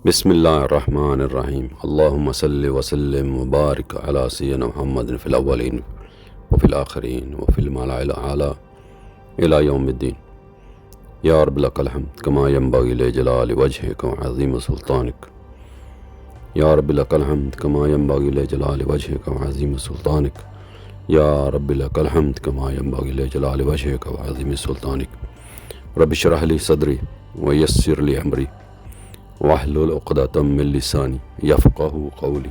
بسم اللہ الرحمن الرحیم اللہم صلی وسلم وبارک علی سیدنا محمد فی الاولین وفی الآخرین وفی الملأ الاعلی الی یوم الدین یا رب لک الحمد کما ینبغی لجلال وجہک وعظیم سلطانک یا رب لک الحمد کما ینبغی لجلال وجہک وعظیم سلطانک یا رب لک الحمد کما ینبغی لجلال وجہک وعظیم سلطانک رب اشرح لی صدری ویسر لی امری واحلل عقدۃ من لسانی یفقہوا قولی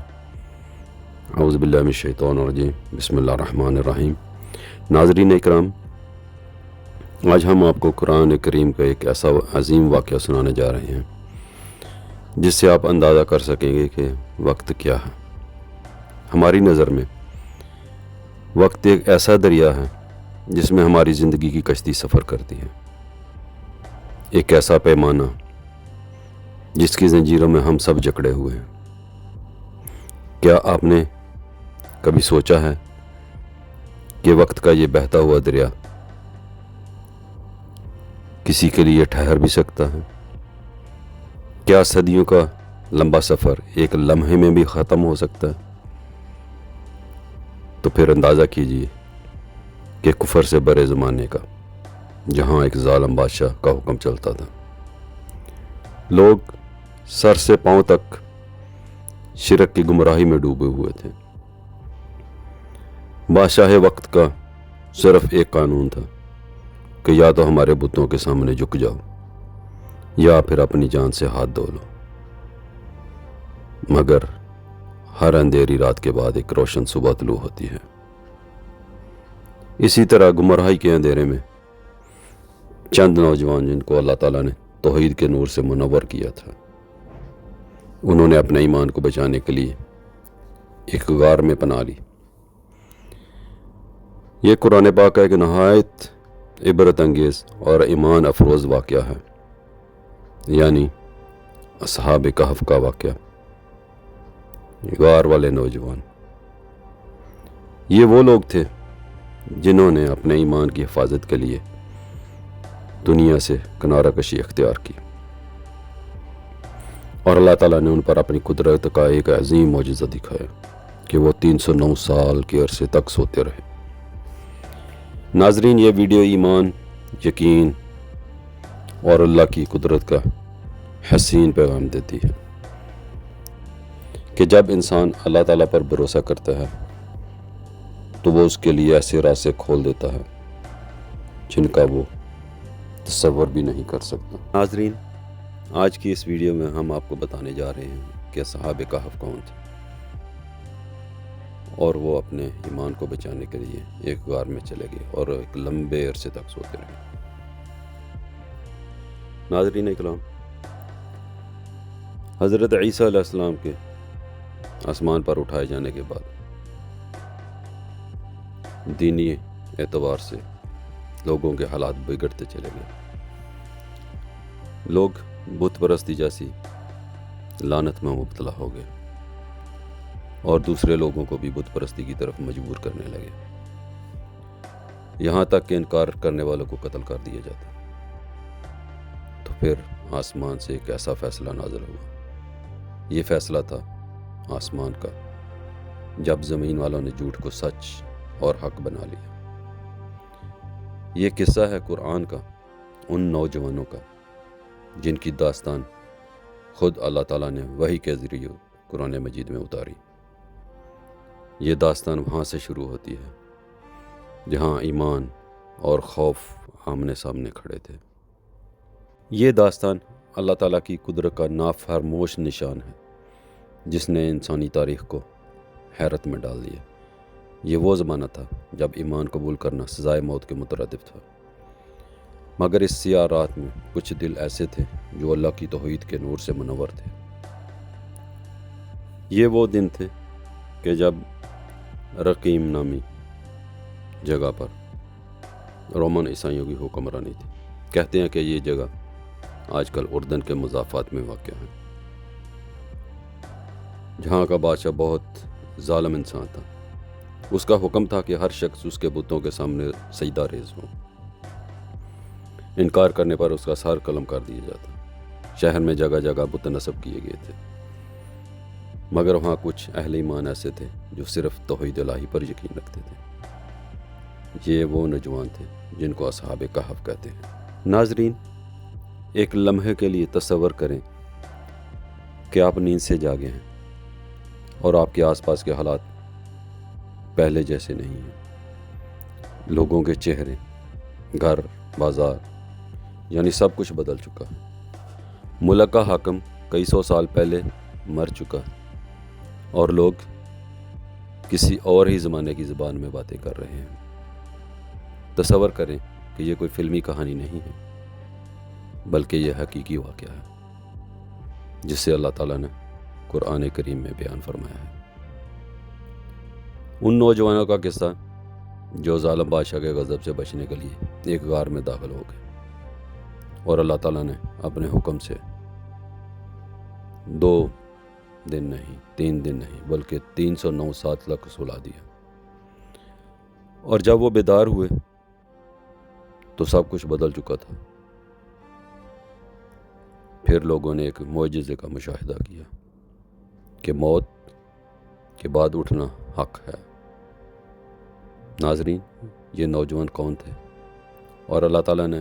اعوذ باللہ من الشیطان الرجیم بسم اللہ الرحمن الرحیم۔ ناظرین اکرام، آج ہم آپ کو قرآن کریم کا ایک ایسا عظیم واقعہ سنانے جا رہے ہیں جس سے آپ اندازہ کر سکیں گے کہ وقت کیا ہے۔ ہماری نظر میں وقت ایک ایسا دریا ہے جس میں ہماری زندگی کی کشتی سفر کرتی ہے، ایک ایسا پیمانہ جس کی زنجیروں میں ہم سب جکڑے ہوئے ہیں۔ کیا آپ نے کبھی سوچا ہے کہ وقت کا یہ بہتا ہوا دریا کسی کے لیے ٹھہر بھی سکتا ہے؟ کیا صدیوں کا لمبا سفر ایک لمحے میں بھی ختم ہو سکتا ہے؟ تو پھر اندازہ کیجئے کہ کفر سے برے زمانے کا، جہاں ایک ظالم بادشاہ کا حکم چلتا تھا، لوگ سر سے پاؤں تک شرک کی گمراہی میں ڈوبے ہوئے تھے۔ بادشاہ وقت کا صرف ایک قانون تھا کہ یا تو ہمارے بتوں کے سامنے جھک جاؤ یا پھر اپنی جان سے ہاتھ دھو لو۔ مگر ہر اندھیری رات کے بعد ایک روشن صبح طلوع ہوتی ہے۔ اسی طرح گمراہی کے اندھیرے میں چند نوجوان جن کو اللہ تعالیٰ نے توحید کے نور سے منور کیا تھا، انہوں نے اپنے ایمان کو بچانے کے لیے ایک غار میں پناہ لی۔ یہ قرآن پاک کا ایک نہایت عبرت انگیز اور ایمان افروز واقعہ ہے، یعنی اصحاب کہف کا واقعہ۔ غار والے نوجوان یہ وہ لوگ تھے جنہوں نے اپنے ایمان کی حفاظت کے لیے دنیا سے کنارہ کشی اختیار کی، اور اللہ تعالیٰ نے ان پر اپنی قدرت کا ایک عظیم معجزہ دکھایا کہ وہ 309 سال کے عرصے تک سوتے رہے۔ ناظرین، یہ ویڈیو ایمان، یقین اور اللہ کی قدرت کا حسین پیغام دیتی ہے کہ جب انسان اللہ تعالیٰ پر بھروسہ کرتا ہے تو وہ اس کے لیے ایسے راستے کھول دیتا ہے جن کا وہ تصور بھی نہیں کر سکتا۔ ناظرین، آج کی اس ویڈیو میں ہم آپ کو بتانے جا رہے ہیں کہ اصحاب کہف کون تھے اور وہ اپنے ایمان کو بچانے کے لیے ایک غار میں چلے گئے اور ایک لمبے عرصے تک سوتے رہے۔ ناظرین اکرام، حضرت عیسیٰ علیہ السلام کے آسمان پر اٹھائے جانے کے بعد دینی اعتبار سے لوگوں کے حالات بگڑتے چلے گئے۔ لوگ بت پرستی جیسی لعنت میں مبتلا ہو گئے اور دوسرے لوگوں کو بھی بت پرستی کی طرف مجبور کرنے لگے، یہاں تک کہ انکار کرنے والوں کو قتل کر دیا جاتا۔ تو پھر آسمان سے ایک ایسا فیصلہ نازل ہوا۔ یہ فیصلہ تھا آسمان کا، جب زمین والوں نے جھوٹ کو سچ اور حق بنا لیا۔ یہ قصہ ہے قرآن کا ان نوجوانوں کا جن کی داستان خود اللہ تعالیٰ نے وحی کے ذریعے قرآن مجید میں اتاری۔ یہ داستان وہاں سے شروع ہوتی ہے جہاں ایمان اور خوف آمنے سامنے کھڑے تھے۔ یہ داستان اللہ تعالیٰ کی قدرت کا نافرموش نشان ہے جس نے انسانی تاریخ کو حیرت میں ڈال دیا۔ یہ وہ زمانہ تھا جب ایمان قبول کرنا سزائے موت کے مترادف تھا، مگر اس سیاہ رات میں کچھ دل ایسے تھے جو اللہ کی توحید کے نور سے منور تھے۔ یہ وہ دن تھے کہ جب رقیم نامی جگہ پر رومن عیسائیوں کی حکمرانی تھی۔ کہتے ہیں کہ یہ جگہ آج کل اردن کے مضافات میں واقع ہے، جہاں کا بادشاہ بہت ظالم انسان تھا۔ اس کا حکم تھا کہ ہر شخص اس کے بتوں کے سامنے سجدہ ریز ہو، انکار کرنے پر اس کا سر قلم کر دیا جاتا۔ شہر میں جگہ جگہ بت نصب کیے گئے تھے، مگر وہاں کچھ اہل ایمان ایسے تھے جو صرف توحید الہی پر یقین رکھتے تھے۔ یہ وہ نوجوان تھے جن کو اصحاب کہف کہتے ہیں۔ ناظرین، ایک لمحے کے لیے تصور کریں کہ آپ نیند سے جاگے ہیں اور آپ کے آس پاس کے حالات پہلے جیسے نہیں ہیں۔ لوگوں کے چہرے، گھر، بازار، یعنی سب کچھ بدل چکا ہے۔ ملک کا حاکم کئی سو سال پہلے مر چکا ہے اور لوگ کسی اور ہی زمانے کی زبان میں باتیں کر رہے ہیں۔ تصور کریں کہ یہ کوئی فلمی کہانی نہیں ہے، بلکہ یہ حقیقی واقعہ ہے جس سے اللہ تعالیٰ نے قرآن کریم میں بیان فرمایا ہے۔ ان نوجوانوں کا قصہ جو ظالم بادشاہ کے غضب سے بچنے کے لیے ایک غار میں داخل ہو گئے اور اللہ تعالیٰ نے اپنے حکم سے 2 دن نہیں، 3 دن نہیں، بلکہ 309 سال تک سلا دیا۔ اور جب وہ بیدار ہوئے تو سب کچھ بدل چکا تھا۔ پھر لوگوں نے ایک معجزے کا مشاہدہ کیا کہ موت کے بعد اٹھنا حق ہے۔ ناظرین، یہ نوجوان کون تھے اور اللہ تعالیٰ نے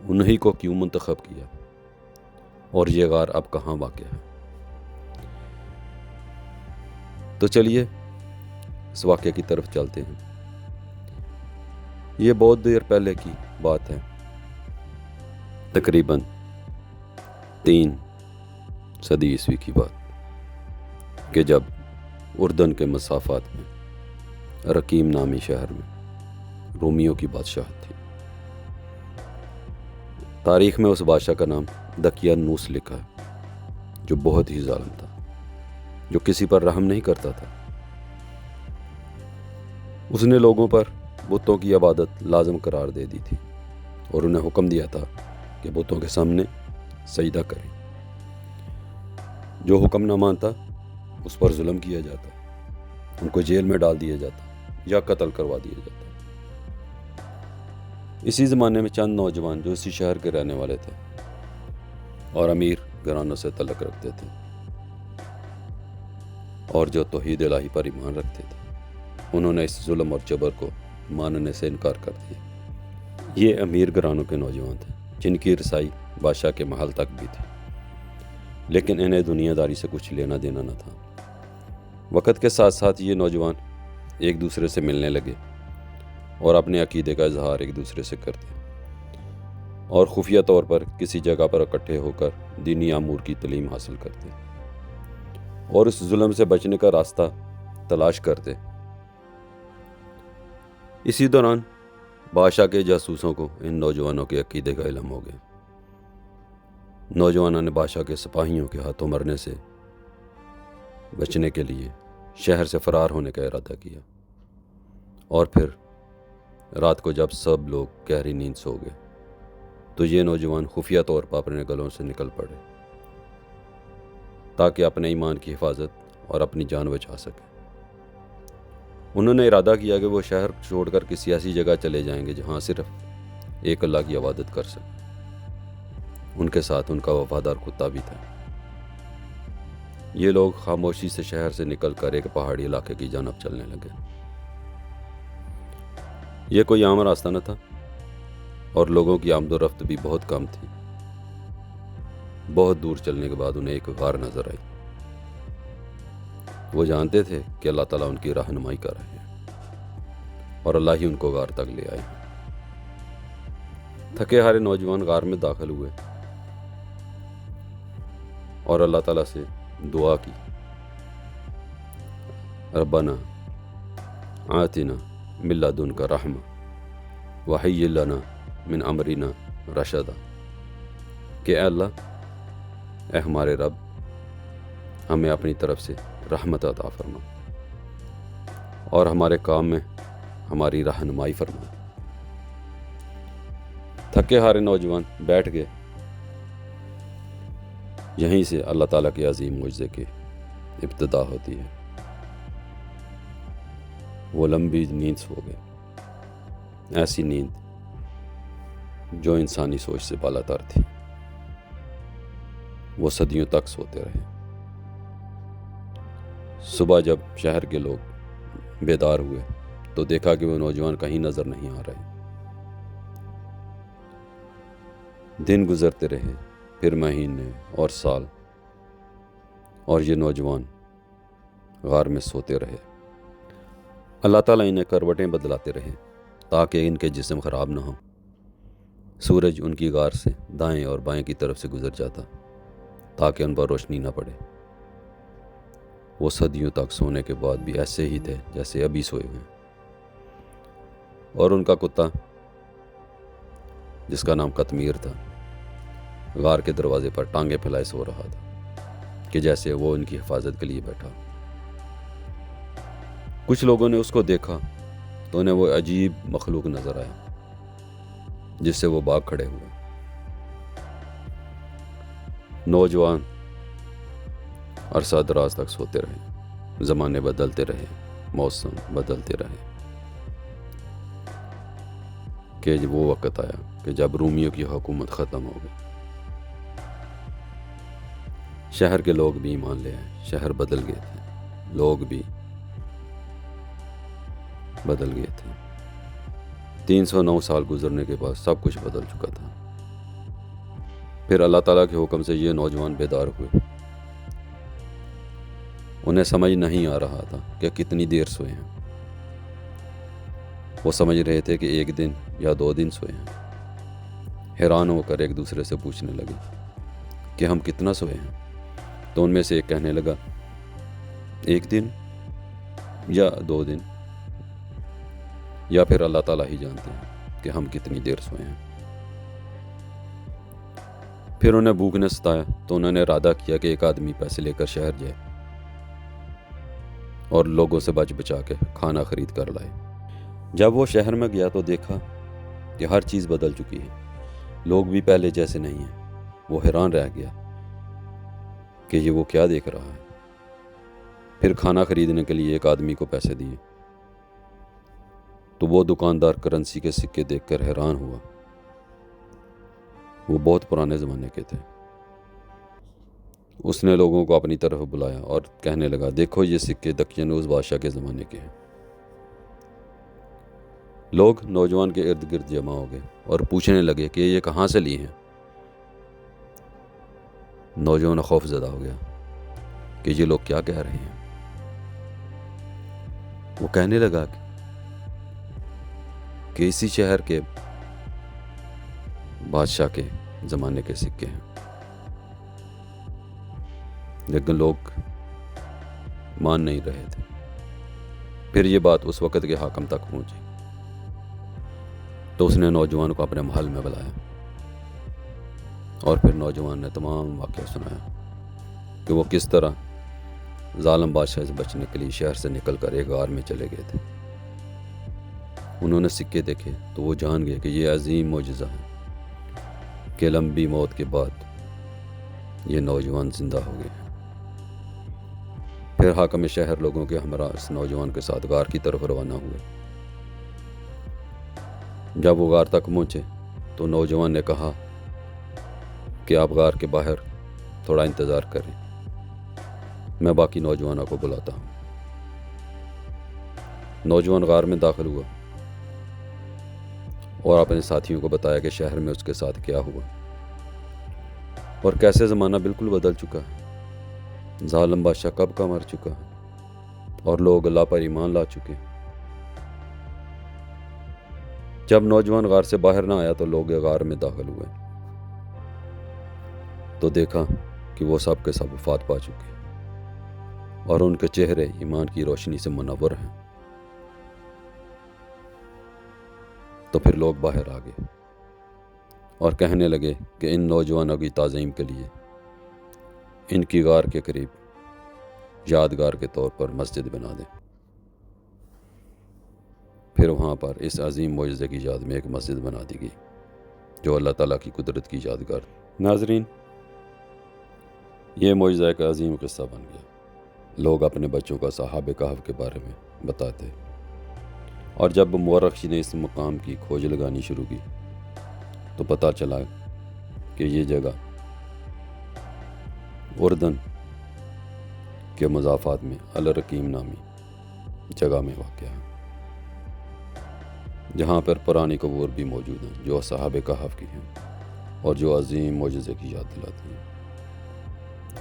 انہی کو کیوں منتخب کیا، اور یہ غار اب کہاں واقع ہے؟ تو چلیے اس واقعے کی طرف چلتے ہیں۔ یہ بہت دیر پہلے کی بات ہے، تقریباً 3 صدی عیسوی کی بات، کہ جب اردن کے مسافات میں رقیم نامی شہر میں رومیوں کی بادشاہت تھی۔ تاریخ میں اس بادشاہ کا نام دقیانوس لکھا ہے، جو بہت ہی ظالم تھا، جو کسی پر رحم نہیں کرتا تھا۔ اس نے لوگوں پر بتوں کی عبادت لازم قرار دے دی تھی اور انہیں حکم دیا تھا کہ بتوں کے سامنے سجدہ کریں۔ جو حکم نہ مانتا اس پر ظلم کیا جاتا، ان کو جیل میں ڈال دیا جاتا یا قتل کروا دیا جاتا۔ اسی زمانے میں چند نوجوان جو اسی شہر کے رہنے والے تھے اور امیر گھرانوں سے تعلق رکھتے تھے اور جو توحید الہی پر ایمان رکھتے تھے، انہوں نے اس ظلم اور جبر کو ماننے سے انکار کر دیا۔ یہ امیر گھرانوں کے نوجوان تھے جن کی رسائی بادشاہ کے محل تک بھی تھی، لیکن انہیں دنیا داری سے کچھ لینا دینا نہ تھا۔ وقت کے ساتھ ساتھ یہ نوجوان ایک دوسرے سے ملنے لگے اور اپنے عقیدے کا اظہار ایک دوسرے سے کرتے اور خفیہ طور پر کسی جگہ پر اکٹھے ہو کر دینی امور کی تعلیم حاصل کرتے اور اس ظلم سے بچنے کا راستہ تلاش کرتے۔ اسی دوران بادشاہ کے جاسوسوں کو ان نوجوانوں کے عقیدے کا علم ہو گیا۔ نوجوانوں نے بادشاہ کے سپاہیوں کے ہاتھوں مرنے سے بچنے کے لیے شہر سے فرار ہونے کا ارادہ کیا، اور پھر رات کو جب سب لوگ گہری نیند سو گئے تو یہ نوجوان خفیہ طور پر اپنے گلوں سے نکل پڑے تاکہ اپنے ایمان کی حفاظت اور اپنی جان بچا سکے۔ انہوں نے ارادہ کیا کہ وہ شہر چھوڑ کر کسی ایسی جگہ چلے جائیں گے جہاں صرف ایک اللہ کی عبادت کر سکے۔ ان کے ساتھ ان کا وفادار کتا بھی تھا۔ یہ لوگ خاموشی سے شہر سے نکل کر ایک پہاڑی علاقے کی جانب چلنے لگے۔ یہ کوئی عام راستہ نہ تھا اور لوگوں کی آمد و رفت بھی بہت کم تھی۔ بہت دور چلنے کے بعد انہیں ایک غار نظر آئی۔ وہ جانتے تھے کہ اللہ تعالیٰ ان کی رہنمائی کر رہے ہیں اور اللہ ہی ان کو غار تک لے آئے۔ تھکے ہارے نوجوان غار میں داخل ہوئے اور اللہ تعالیٰ سے دعا کی، ربنا آتنا من لدنک رحمہ وہیئ لنا من امرنا رشدا، کہ اے اللہ، اے ہمارے رب، ہمیں اپنی طرف سے رحمت عطا فرما اور ہمارے کام میں ہماری رہنمائی فرما۔ تھکے ہارے نوجوان بیٹھ گئے۔ یہیں سے اللہ تعالیٰ کے عظیم معجزے کی ابتدا ہوتی ہے۔ وہ لمبی نیند سو گئے، ایسی نیند جو انسانی سوچ سے بالا تر تھی۔ وہ صدیوں تک سوتے رہے۔ صبح جب شہر کے لوگ بیدار ہوئے تو دیکھا کہ وہ نوجوان کہیں نظر نہیں آ رہے۔ دن گزرتے رہے، پھر مہینے اور سال، اور یہ نوجوان غار میں سوتے رہے۔ اللہ تعالیٰ انہیں کروٹیں بدلاتے رہے تاکہ ان کے جسم خراب نہ ہوں۔ سورج ان کی غار سے دائیں اور بائیں کی طرف سے گزر جاتا تاکہ ان پر روشنی نہ پڑے۔ وہ صدیوں تک سونے کے بعد بھی ایسے ہی تھے جیسے ابھی سوئے ہوئے، اور ان کا کتا جس کا نام قطمیر تھا غار کے دروازے پر ٹانگیں پھیلائے سو رہا تھا کہ جیسے وہ ان کی حفاظت کے لیے بیٹھا۔ کچھ لوگوں نے اس کو دیکھا تو انہیں وہ عجیب مخلوق نظر آیا جس سے وہ بھاگ کھڑے ہوئے۔ نوجوان عرصہ دراز تک سوتے رہے، زمانے بدلتے رہے، موسم بدلتے رہے، کہ وہ وقت آیا کہ جب رومیوں کی حکومت ختم ہو گئی۔ شہر کے لوگ بھی ایمان لے آئے، شہر بدل گئے تھے، لوگ بھی بدل گئے تھے۔ 309 سال گزرنے کے بعد سب کچھ بدل چکا تھا۔ پھر اللہ تعالیٰ کے حکم سے یہ نوجوان بیدار ہوئے۔ انہیں سمجھ نہیں آ رہا تھا کہ کتنی دیر سوئے ہیں۔ وہ سمجھ رہے تھے کہ 1 دن یا 2 دن سوئے ہیں۔ حیران ہو کر ایک دوسرے سے پوچھنے لگے کہ ہم کتنا سوئے ہیں؟ تو ان میں سے ایک کہنے لگا 1 دن یا 2 دن، یا پھر اللہ تعالیٰ ہی جانتے ہیں کہ ہم کتنی دیر سوئے ہیں۔ پھر انہیں بھوک نے ستایا تو انہوں نے ارادہ کیا کہ ایک آدمی پیسے لے کر شہر جائے اور لوگوں سے بچ بچا کے کھانا خرید کر لائے۔ جب وہ شہر میں گیا تو دیکھا کہ ہر چیز بدل چکی ہے، لوگ بھی پہلے جیسے نہیں ہیں۔ وہ حیران رہ گیا کہ یہ وہ کیا دیکھ رہا ہے۔ پھر کھانا خریدنے کے لیے ایک آدمی کو پیسے دیے تو وہ دکاندار کرنسی کے سکے دیکھ کر حیران ہوا۔ وہ بہت پرانے زمانے کے تھے۔ اس نے لوگوں کو اپنی طرف بلایا اور کہنے لگا دیکھو یہ سکے دقیانوس بادشاہ کے زمانے کے ہیں۔ لوگ نوجوان کے ارد گرد جمع ہو گئے اور پوچھنے لگے کہ یہ کہاں سے لی ہیں۔ نوجوان خوف زدہ ہو گیا کہ یہ لوگ کیا کہہ رہے ہیں۔ وہ کہنے لگا کہ اسی شہر کے بادشاہ کے زمانے کے سکے ہیں۔ لیکن لوگ مان نہیں رہے تھے۔ پھر یہ بات اس وقت کے حاکم تک پہنچی تو اس نے نوجوان کو اپنے محل میں بلایا اور پھر نوجوان نے تمام واقعہ سنایا کہ وہ کس طرح ظالم بادشاہ سے بچنے کے لیے شہر سے نکل کر ایک غار میں چلے گئے تھے۔ انہوں نے سکے دیکھے تو وہ جان گئے کہ یہ عظیم معجزہ ہے کہ لمبی موت کے بعد یہ نوجوان زندہ ہو گئے ہیں۔ پھر حاکم شہر لوگوں کے ہمراہ اس نوجوان کے ساتھ غار کی طرف روانہ ہوئے۔ جب وہ غار تک پہنچے تو نوجوان نے کہا کہ آپ غار کے باہر تھوڑا انتظار کریں، میں باقی نوجوانوں کو بلاتا ہوں۔ نوجوان غار میں داخل ہوا اور اپنے ساتھیوں کو بتایا کہ شہر میں اس کے ساتھ کیا ہوا اور کیسے زمانہ بالکل بدل چکا ہے۔ ظالم بادشاہ کب کا مر چکا ہے اور لوگ اللہ پر ایمان لا چکے۔ جب نوجوان غار سے باہر نہ آیا تو لوگ غار میں داخل ہوئے تو دیکھا کہ وہ سب کے سب وفات پا چکے اور ان کے چہرے ایمان کی روشنی سے منور ہیں۔ تو پھر لوگ باہر آ گئے اور کہنے لگے کہ ان نوجوانوں کی تعظیم کے لیے ان کی غار کے قریب یادگار کے طور پر مسجد بنا دیں۔ پھر وہاں پر اس عظیم معجزے کی یاد میں ایک مسجد بنا دی گئی جو اللہ تعالیٰ کی قدرت کی یادگار۔ ناظرین، یہ معجزہ ایک عظیم قصہ بن گیا۔ لوگ اپنے بچوں کو اصحاب کہف کے بارے میں بتاتے، اور جب مورخ نے اس مقام کی کھوج لگانی شروع کی تو پتہ چلا کہ یہ جگہ اردن کے مضافات میں الرقیم نامی جگہ میں واقع ہے، جہاں پر پرانی قبور بھی موجود ہیں جو اصحاب کہف کی ہیں اور جو عظیم معجزے کی یاد دلاتی ہیں،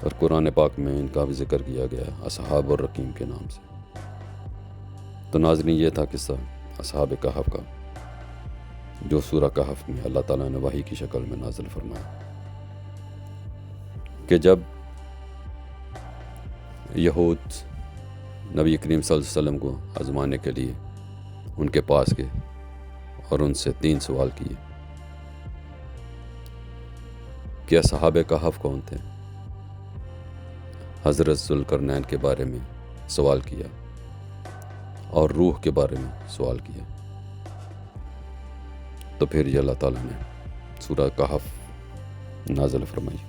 اور قرآن پاک میں ان کا بھی ذکر کیا گیا ہے اصحاب الرقیم کے نام سے۔ تو ناظرین، یہ تھا قصہ اصحاب کہف کا، جو سورہ کہف میں اللہ تعالیٰ نے وحی کی شکل میں نازل فرمایا کہ جب یہود نبی کریم صلی اللہ علیہ وسلم کو آزمانے کے لیے ان کے پاس گئے اور ان سے 3 سوال کیے کہ اصحاب کہف کون تھے، حضرت ذوالقرنین کے بارے میں سوال کیا اور روح کے بارے میں سوال کیا۔ تو پھر یہ اللہ تعالیٰ نے سورہ کہف نازل فرمائی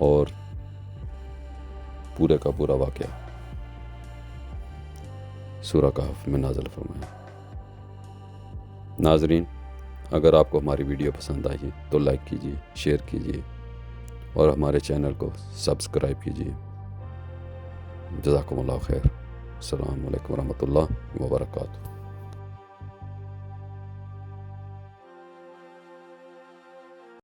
اور پورے کا پورا واقعہ سورہ کہف میں نازل فرمایا۔ ناظرین، اگر آپ کو ہماری ویڈیو پسند آئی تو لائک کیجیے، شیئر کیجیے اور ہمارے چینل کو سبسکرائب کیجیے۔ جزاکم اللہ خیر۔ السلام علیکم ورحمۃ اللہ وبرکاتہ۔